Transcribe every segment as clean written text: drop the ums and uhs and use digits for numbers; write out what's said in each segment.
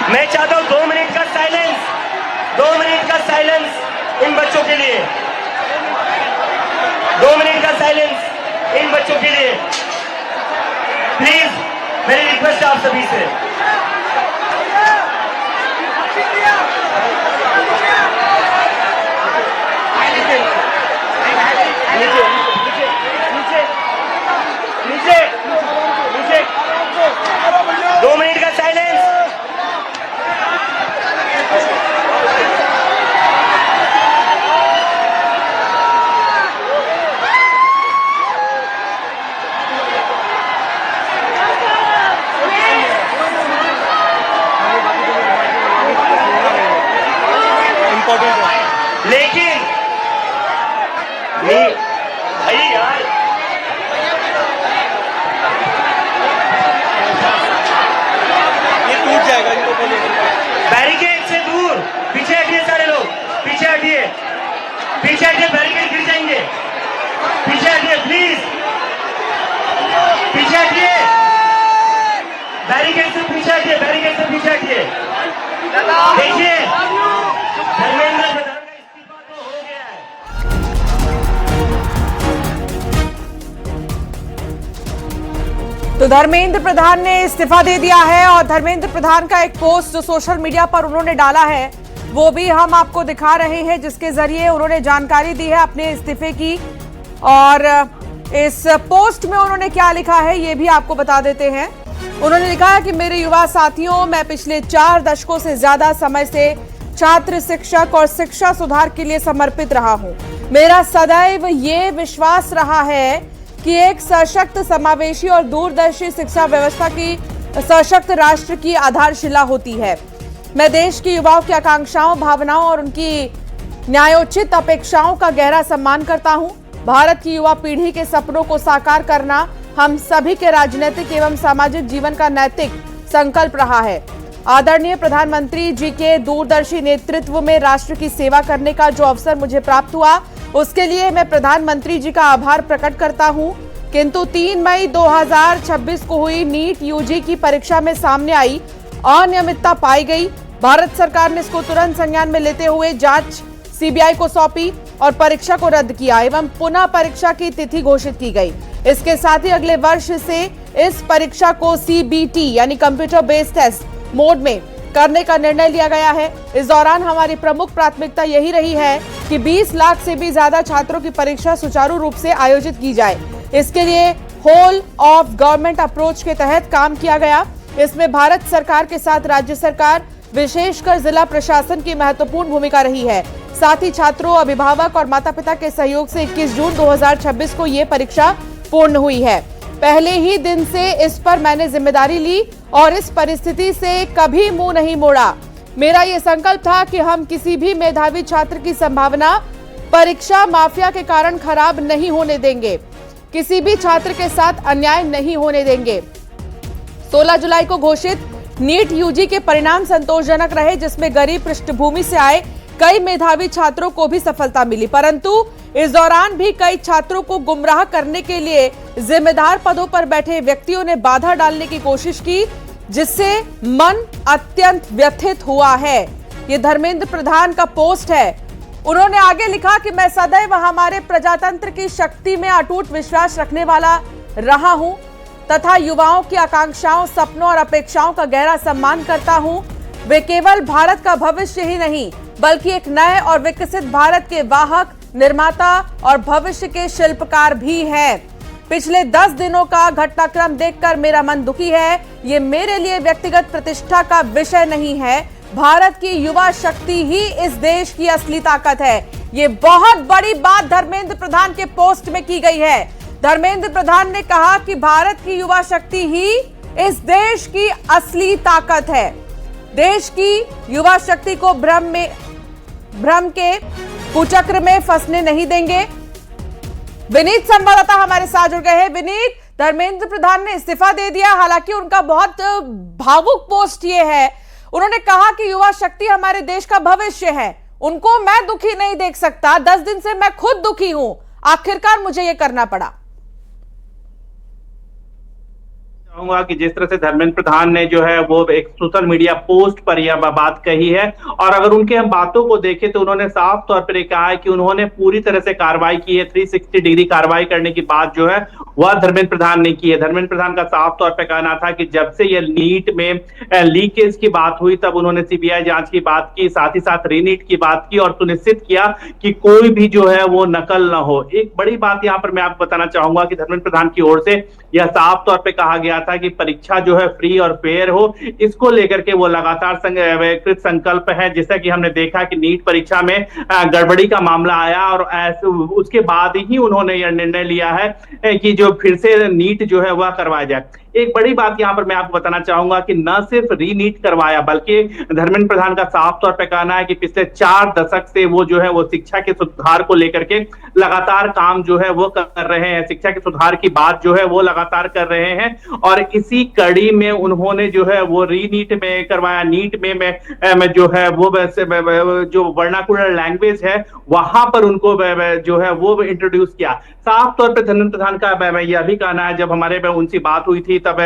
मैं चाहता हूं 2 मिनट का साइलेंस, 2 मिनट का साइलेंस इन बच्चों के लिए, 2 मिनट का साइलेंस इन बच्चों के लिए प्लीज। मेरी रिक्वेस्ट है आप सभी से। नीचे 2 मिनट का साइलेंस। लेकिन भाई यार, ये टूट जाएगा, इनको बोलिए बैरिकेड से दूर पीछे हटिए, सारे लोग पीछे हटिए, पीछे हटिए, बैरिकेड गिर जाएंगे, पीछे हटिए प्लीज, पीछे हटिए, बैरिकेड से पीछे हटिए, बैरिकेड से पीछे हटिए। देखिए धर्मेंद्र प्रधान का इस्तीफा तो हो गया है। तो धर्मेंद्र प्रधान ने इस्तीफा दे दिया है और धर्मेंद्र प्रधान का एक पोस्ट जो सोशल मीडिया पर उन्होंने डाला है वो भी हम आपको दिखा रहे हैं, जिसके जरिए उन्होंने जानकारी दी है अपने इस्तीफे की। और इस पोस्ट में उन्होंने क्या लिखा है ये भी आपको बता देते हैं। उन्होंने लिखा है कि मेरे युवा साथियों, मैं पिछले 4 दशकों से ज्यादा समय से छात्र, शिक्षक और शिक्षा सुधार के लिए समर्पित रहा हूं। मेरा सदैव ये विश्वास रहा है कि एक सशक्त, समावेशी और दूरदर्शी शिक्षा व्यवस्था की सशक्त राष्ट्र की आधारशिला होती है। मैं देश के युवाओं की आकांक्षाओं, भावनाओं और उनकी न्यायोचित अपेक्षाओं का गहरा सम्मान करता हूं। भारत की युवा पीढ़ी के सपनों को साकार करना हम सभी के राजनीतिक एवं सामाजिक जीवन का नैतिक संकल्प रहा है। आदरणीय प्रधानमंत्री जी के दूरदर्शी नेतृत्व में राष्ट्र की सेवा करने का जो अवसर मुझे प्राप्त हुआ, उसके लिए मैं प्रधानमंत्री जी का आभार प्रकट करता हूं। किंतु 3 मई 2026 को हुई नीट यूजी की परीक्षा में सामने आई अनियमितता पाई गई। भारत सरकार ने इसको तुरंत संज्ञान में लेते हुए जांच सीबीआई को सौंपी और परीक्षा को रद्द किया एवं पुनः परीक्षा की तिथि घोषित की गई। इसके साथ ही अगले वर्ष से इस परीक्षा को सीबीटी यानी कंप्यूटर बेस्ड टेस्ट मोड में करने का निर्णय लिया गया है। इस दौरान हमारी प्रमुख प्राथमिकता यही रही है कि 20 लाख से भी ज्यादा छात्रों की परीक्षा सुचारू रूप से आयोजित की जाए। इसके लिए होल ऑफ गवर्नमेंट अप्रोच के तहत काम किया गया। इसमें भारत सरकार के साथ राज्य सरकार, विशेषकर जिला प्रशासन की महत्वपूर्ण भूमिका रही है। साथ ही छात्रों, अभिभावक और माता पिता के सहयोग से 21 जून 2026 को ये परीक्षा पूर्ण हुई है। पहले ही दिन से इस पर मैंने जिम्मेदारी ली और इस परिस्थिति से कभी मुंह नहीं मोड़ा। मेरा ये संकल्प था कि हम किसी भी मेधावी छात्र की संभावना परीक्षा माफिया के कारण खराब नहीं होने देंगे, किसी भी छात्र के साथ अन्याय नहीं होने देंगे। 16 जुलाई को घोषित नीट यूजी के परिणाम संतोषजनक रहे, जिसमें गरीब पृष्ठभूमि से आए कई मेधावी छात्रों को भी सफलता मिली, परंतु इस दौरान भी कई छात्रों को गुमराह करने के लिए जिम्मेदार पदों पर बैठे व्यक्तियों ने बाधा डालने की कोशिश की, जिससे मन अत्यंत व्यथित हुआ है। ये धर्मेंद्र प्रधान का पोस्ट है। उन्होंने आगे लिखा कि मैं सदैव हमारे प्रजातंत्र की शक्ति में अटूट विश्वास रखने वाला रहा हूं तथा युवाओं की आकांक्षाओं, सपनों और अपेक्षाओं का गहरा सम्मान करता हूं। वे केवल भारत का भविष्य ही नहीं बल्कि एक नए और विकसित भारत के वाहक, निर्माता और भविष्य के शिल्पकार भी हैं। पिछले 10 दिनों का घटनाक्रम देखकर मेरा मन दुखी है। ये मेरे लिए व्यक्तिगत प्रतिष्ठा का विषय नहीं है। भारत की युवा शक्ति ही इस देश की असली ताकत है। ये बहुत बड़ी बात धर्मेंद्र प्रधान के पोस्ट में की गई है। धर्मेंद्र प्रधान ने कहा कि भारत की युवा शक्ति ही इस देश की असली ताकत है। देश की युवा शक्ति को भ्रम के कुचक्र में फंसने नहीं देंगे। विनीत संवाददाता हमारे साथ जुड़ गए हैं। विनीत, धर्मेंद्र प्रधान ने इस्तीफा दे दिया, हालांकि उनका बहुत भावुक पोस्ट ये है। उन्होंने कहा कि युवा शक्ति हमारे देश का भविष्य है, उनको मैं दुखी नहीं देख सकता। 10 दिन से मैं खुद दुखी हूं, आखिरकार मुझे ये करना पड़ा। कहूंगा कि जिस तरह से धर्मेंद्र प्रधान ने जो है वो एक सोशल मीडिया पोस्ट पर यह बात कही है, और अगर उनके हम बातों को देखें तो उन्होंने साफ तौर पर कहा है कि उन्होंने पूरी तरह से कार्रवाई की है। 360 डिग्री कार्रवाई करने की बात जो है वह धर्मेंद्र प्रधान ने की है। धर्मेंद्र प्रधान का साफ तौर पर कहना था कि जब से यह नीट में लीकेज की बात हुई तब उन्होंने सीबीआई जांच की बात की, साथ ही साथ रीनीट की बात की और सुनिश्चित किया कि कोई भी जो है वो नकल ना हो। एक बड़ी बात यहां पर मैं आपको बताना चाहूंगा कि धर्मेंद्र प्रधान की ओर से यह साफ तौर पे कहा गया था कि परीक्षा जो है फ्री और फेयर हो, इसको लेकर के वो लगातार कृत संकल्प है। जैसा कि हमने देखा कि नीट परीक्षा में गड़बड़ी का मामला आया और उसके बाद ही उन्होंने यह निर्णय लिया है कि जो फिर से नीट जो है वह करवाया जाए। एक बड़ी बात यहां पर मैं आपको बताना चाहूंगा कि न सिर्फ रीनीट करवाया बल्कि धर्मेंद्र प्रधान का साफ तौर पर कहना है कि पिछले 4 दशक से वो जो है वो शिक्षा के सुधार को लेकर के लगातार काम जो है वो कर रहे हैं। शिक्षा के सुधार की बात जो है वो लगातार कर रहे हैं और इसी कड़ी में उन्होंने जो है वो रीनीट में करवाया। नीट में जो है वो जो वर्नाकुलर लैंग्वेज है वहां पर उनको जो है वो इंट्रोड्यूस किया। साफ तौर पर धर्मेंद्र प्रधान का यह भी कहना है, जब हमारे उनसे बात हुई थी तब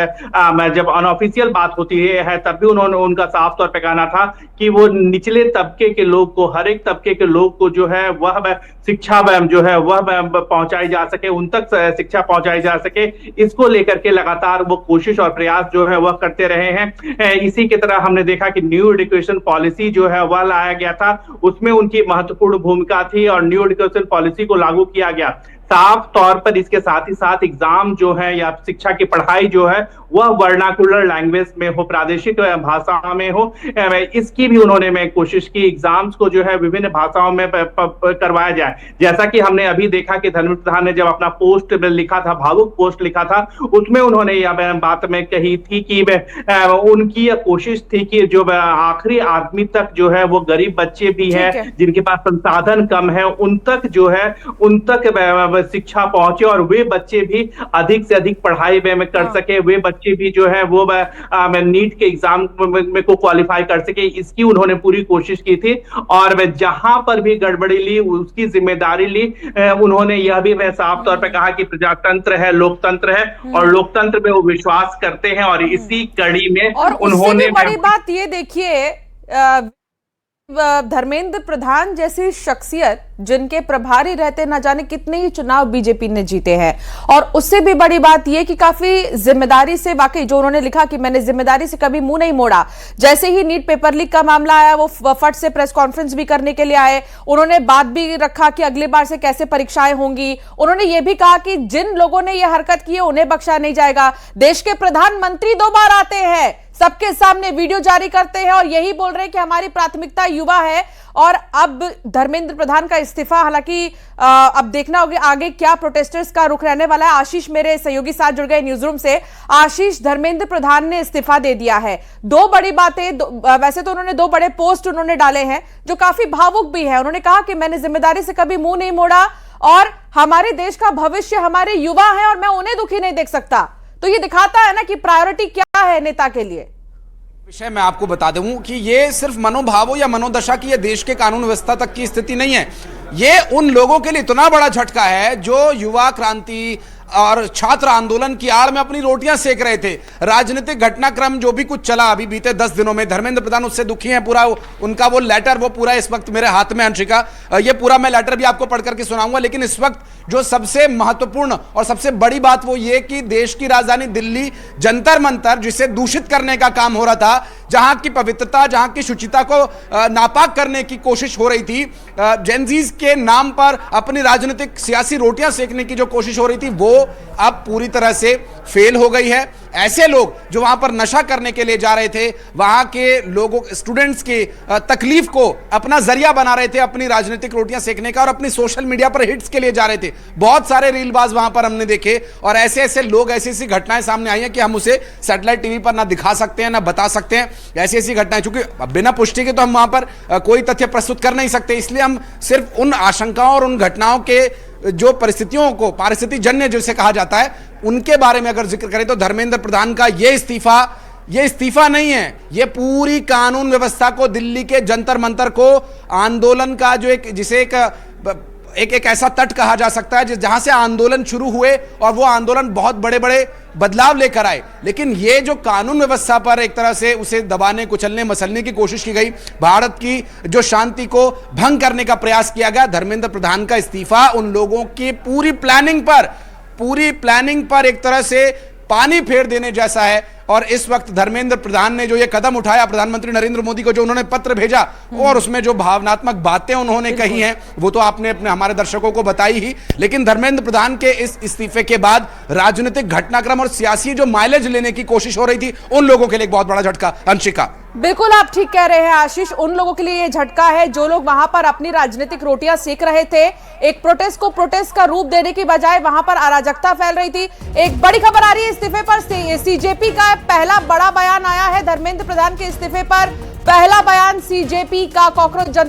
जब अनऑफिशियल बात होती है तब भी उन्होंने उनका साफ तौर पे कहना था कि वो निचले तबके के लोग को, हर एक तबके के लोग को जो है वह शिक्षा जो है वह पहुंचाई जा सके, उन तक शिक्षा पहुंचाई जा सके, इसको लेकर के लगातार वो कोशिश और प्रयास जो है वह करते रहे हैं। इसी की तरह हमने देखा कि न्यू एजुकेशन पॉलिसी जो है वह लाया गया था, उसमें उनकी महत्वपूर्ण भूमिका थी और न्यू एजुकेशन पॉलिसी को लागू किया गया। साफ तौर पर इसके साथ ही साथ एग्जाम जो है या शिक्षा की पढ़ाई जो है वह वर्नाकुलर लैंग्वेज में हो, प्रादेशिक भाषा में हो, इसकी भी उन्होंने कोशिश की। एग्जाम्स को जो है विभिन्न भाषाओं में करवाया जाए। जैसा कि हमने अभी देखा कि धर्मेंद्र प्रधान ने जब अपना पोस्ट लिखा था, भावुक पोस्ट लिखा था, उसमें उन्होंने यह बात में कही थी कि उनकी यह कोशिश थी कि जो आखिरी आदमी तक जो है वो गरीब बच्चे भी हैं जिनके पास संसाधन कम है, उन तक जो है उन तक शिक्षा पहुंचे और वे बच्चे भी अधिक से अधिक पढ़ाई में कर सके, वे बच्चे भी जो है वो नीट के एग्जाम में को क्वालिफाई कर सके, इसकी उन्होंने पूरी कोशिश की थी। और जहां पर भी गड़बड़ी ली उसकी जिम्मेदारी ली। उन्होंने यह भी साफ तौर पर कहा कि प्रजातंत्र है, लोकतंत्र है और लोकतंत्र में वो विश्वास करते हैं और इसी कड़ी में और उन्होंने बड़ी बात ये देखिए, धर्मेंद्र प्रधान जैसी शख्सियत जिनके प्रभारी रहते न जाने कितने ही चुनाव बीजेपी ने जीते हैं, और उससे भी बड़ी बात यह कि काफी जिम्मेदारी से, वाकई जो उन्होंने लिखा कि मैंने जिम्मेदारी से कभी मुंह नहीं मोड़ा। जैसे ही नीट पेपर लीक का मामला आया वो फट से प्रेस कॉन्फ्रेंस भी करने के लिए आए, उन्होंने बात भी रखा कि अगली बार से कैसे परीक्षाएं होंगी। उन्होंने ये भी कहा कि जिन लोगों ने यह हरकत की है उन्हें बख्शा नहीं जाएगा। देश के प्रधानमंत्री 2 बार आते हैं, सबके सामने वीडियो जारी करते हैं और यही बोल रहे हैं कि हमारी प्राथमिकता युवा है। और अब धर्मेंद्र प्रधान का इस्तीफा, हालांकि अब देखना होगा आगे क्या प्रोटेस्टर्स का रुख रहने वाला है। आशीष मेरे सहयोगी साथ जुड़ गए न्यूज रूम से। आशीष, धर्मेंद्र प्रधान ने इस्तीफा दे दिया है, 2 बड़ी बातें, वैसे तो उन्होंने 2 बड़े पोस्ट उन्होंने डाले हैं जो काफी भावुक भी है। उन्होंने कहा कि मैंने जिम्मेदारी से कभी मुंह नहीं मोड़ा और हमारे देश का भविष्य हमारे युवा है और मैं उन्हें दुखी नहीं देख सकता। तो ये दिखाता है ना कि प्रायोरिटी क्या है नेता के लिए। विषय मैं आपको बता दूं कि ये सिर्फ मनोभावों या मनोदशा की, ये देश के कानून व्यवस्था तक की स्थिति नहीं है। ये उन लोगों के लिए इतना बड़ा झटका है जो युवा क्रांति और छात्र आंदोलन की आड़ में अपनी रोटियां सेक रहे थे। राजनीतिक घटनाक्रम जो भी कुछ चला अभी बीते 10 दिनों में, धर्मेंद्र प्रधान उससे दुखी हैं। पूरा उनका वो लेटर वो पूरा इस वक्त मेरे हाथ में, अंशिका, ये पूरा मैं लेटर भी आपको पढ़ करके सुनाऊंगा। लेकिन इस वक्त जो सबसे महत्वपूर्ण और सबसे बड़ी बात वो ये कि देश की राजधानी दिल्ली जंतर मंतर, जिसे दूषित करने का काम हो रहा था, जहां की पवित्रता, जहां की शुचिता को नापाक करने की कोशिश हो रही थी, जेनजीज के नाम पर अपनी राजनीतिक सियासी रोटियां सेकने की जो कोशिश हो रही थी, वो अब पूरी तरह से फेल हो गई है। ऐसे लोग जो वहां पर नशा करने के लिए जा रहे थे, वहां के लोगों, स्टूडेंट्स की तकलीफ को अपना जरिया बना रहे थे अपनी राजनीतिक रोटियां सेकने का और अपनी सोशल मीडिया पर हिट्स के लिए जा रहे थे। बहुत सारे रीलबाज वहां पर हमने देखे और ऐसे ऐसे लोग, ऐसी ऐसी घटनाएं सामने आई हैं कि हम उसे सैटेलाइट टीवी पर ना दिखा सकते हैं ना बता सकते हैं। ऐसी ऐसी घटनाएं, चूंकि बिना पुष्टि के तो हम वहां पर कोई तथ्य प्रस्तुत कर नहीं सकते, इसलिए हम सिर्फ उन आशंकाओं और उन घटनाओं के जो परिस्थितियों को, पारिस्थितिक जन्य जिसे कहा जाता है, उनके बारे में अगर जिक्र करें तो धर्मेंद्र प्रधान का ये इस्तीफा नहीं है, ये पूरी कानून व्यवस्था को, दिल्ली के जंतर मंतर को, आंदोलन का जो एक, जिसे एक एक ऐसा तट कहा जा सकता है जहां से आंदोलन शुरू हुए और वो आंदोलन बहुत बड़े बड़े बदलाव लेकर आए। लेकिन ये जो कानून व्यवस्था पर एक तरह से उसे दबाने, कुचलने, मसलने की कोशिश की गई, भारत की जो शांति को भंग करने का प्रयास किया गया, धर्मेंद्र प्रधान का इस्तीफा उन लोगों की पूरी प्लानिंग पर एक तरह से पानी फेर देने जैसा है। और इस वक्त धर्मेंद्र प्रधान ने जो ये कदम उठाया, प्रधानमंत्री नरेंद्र मोदी को जो उन्होंने पत्र भेजा और उसमें जो भावनात्मक बातें उन्होंने कही हैं वो तो आपने अपने हमारे दर्शकों को बताई ही। लेकिन धर्मेंद्र प्रधान के इस इस्तीफे के बाद राजनीतिक घटनाक्रम और सियासी जो माइलेज लेने की कोशिश हो रही थी उन लोगों के लिए एक बहुत बड़ा झटका। अंशिका, बिल्कुल आप ठीक कह रहे हैं आशीष, उन लोगों के लिए ये झटका है जो लोग वहां पर अपनी राजनीतिक रोटियां सेक रहे थे। एक प्रोटेस्ट को प्रोटेस्ट का रूप देने की बजाय वहां पर अराजकता फैल रही थी। एक बड़ी खबर आ रही है इस्तीफे पर, सीजेपी का पहला बड़ा बयान आया है। धर्मेंद्र प्रधान के इस्तीफे पर पहला बयान सीजेपी का, कॉकरोच जनता